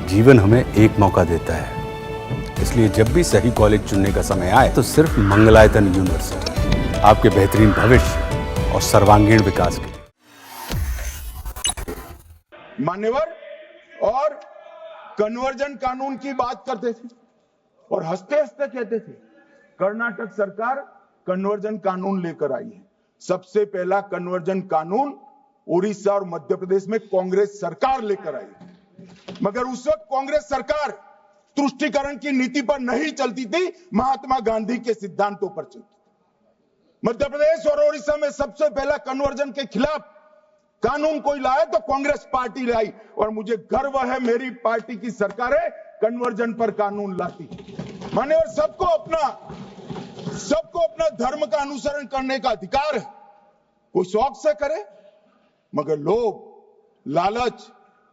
जीवन हमें एक मौका देता है, इसलिए जब भी सही कॉलेज चुनने का समय आए तो सिर्फ मंगलायतन यूनिवर्सिटी आपके बेहतरीन भविष्य और सर्वांगीण विकास के लिए। मान्यवर और कन्वर्जन कानून की बात करते थे और हंसते हंसते कहते थे कर्नाटक सरकार कन्वर्जन कानून लेकर आई है। सबसे पहला कन्वर्जन कानून उड़ीसा और मध्य प्रदेश में कांग्रेस सरकार लेकर आई, मगर उस वक्त कांग्रेस सरकार तुष्टीकरण की नीति पर नहीं चलती थी, महात्मा गांधी के सिद्धांतों पर चलती। मध्य प्रदेश और उड़ीसा में सबसे पहला कन्वर्जन के खिलाफ कानून कोई लाया तो कांग्रेस पार्टी लाई, और मुझे गर्व है मेरी पार्टी की सरकारें कन्वर्जन पर कानून लाती। मान्यवर, सबको अपना धर्म का अनुसरण करने का अधिकार है, कोई शौक से करे, मगर लोभ, लालच,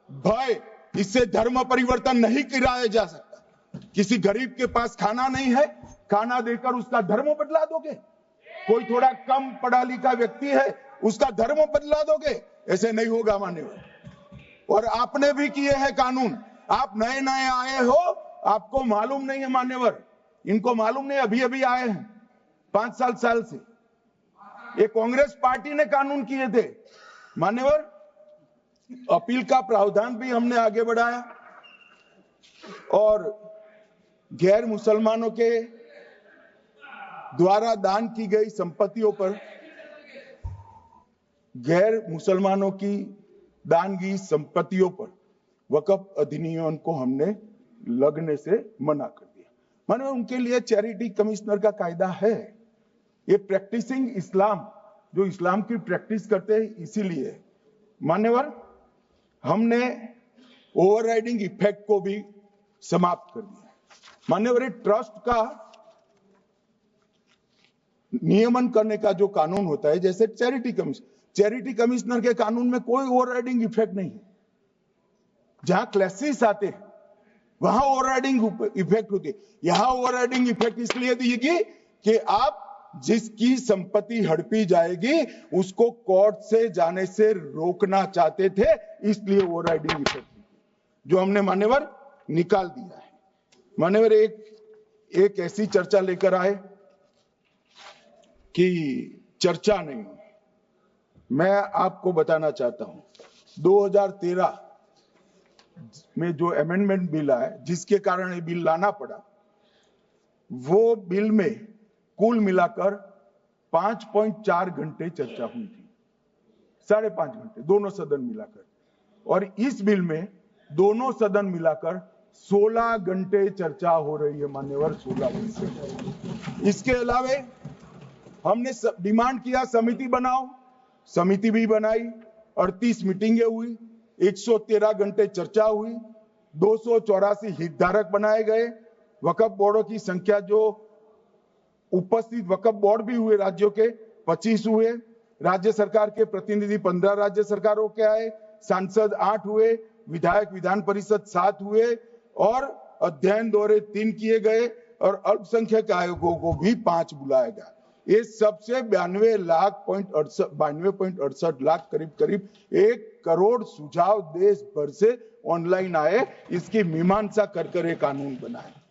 भय, इससे धर्म परिवर्तन नहीं कराया जा सकता। किसी गरीब के पास खाना नहीं है, खाना देकर उसका धर्म बदला दोगे? कोई थोड़ा कम पढ़ा लिखा व्यक्ति है, उसका धर्म बदला दोगे? ऐसे नहीं होगा मान्यवर। और आपने भी किए हैं कानून, आप नए नए आए हो, आपको मालूम नहीं है मान्यवर, इनको मालूम नहीं, अभी अभी आए हैं 5 साल से। ये कांग्रेस पार्टी ने कानून किए थे मान्यवर। अपील का प्रावधान भी हमने आगे बढ़ाया और गैर मुसलमानों के द्वारा दान की गई संपत्तियों पर, गैर मुसलमानों की दान की संपत्तियों पर वक्फ अधिनियम को हमने लगने से मना कर दिया। माने उनके लिए चैरिटी कमिश्नर का कायदा है। ये प्रैक्टिसिंग इस्लाम, जो इस्लाम की प्रैक्टिस करते हैं, इसीलिए मान्यवर हमने ओवरराइडिंग इफेक्ट को भी समाप्त कर दिया। मान्यवर, ट्रस्ट का नियमन करने का जो कानून होता है, जैसे चैरिटी कमिश्नर के कानून में कोई ओवरराइडिंग इफेक्ट नहीं है। जहां क्लासेस आते हैं वहां ओवरराइडिंग इफेक्ट होती है। यहां ओवरराइडिंग इफेक्ट इसलिए देगी कि आप जिसकी संपत्ति हड़पी जाएगी उसको कोर्ट से जाने से रोकना चाहते थे, इसलिए ओवरराइडिंग इफेक्ट जो हमने मान्यवर निकाल दिया है। मान्यवर, एक ऐसी चर्चा लेकर आए कि चर्चा नहीं, मैं आपको बताना चाहता हूं 2013 में जो अमेंडमेंट बिल आया, जिसके कारण ये बिल लाना पड़ा, वो बिल में कुल मिलाकर 5.4 घंटे चर्चा हुई थी, 5.5 घंटे दोनों सदन मिलाकर, और इस बिल में दोनों सदन मिलाकर 16 घंटे चर्चा हो रही है मान्यवर, 16 घंटे। इसके अलावे हमने डिमांड किया समिति बनाओ, समिति भी बनाई, 38 मीटिंगें हुई, 113 घंटे चर्चा हुई, 284 हितधारक बनाए गए, वक्फ बोर्डों की संख्या जो उपस्थित वक्फ बोर्ड भी हुए राज्यों के 25 हुए, राज्य सरकार के प्रतिनिधि 15 राज्य सरकारों के आए, सांसद 8 हुए, विधायक विधान परिषद 7 हुए, और अध्ययन दौरे 3 किए गए, और अल्पसंख्यक आयोगों को भी 5 बुलाया गया। ये सबसे 92.68 लाख करीब 1 करोड़ सुझाव देश भर से ऑनलाइन आए, इसकी मीमांसा कर ये कानून बना है।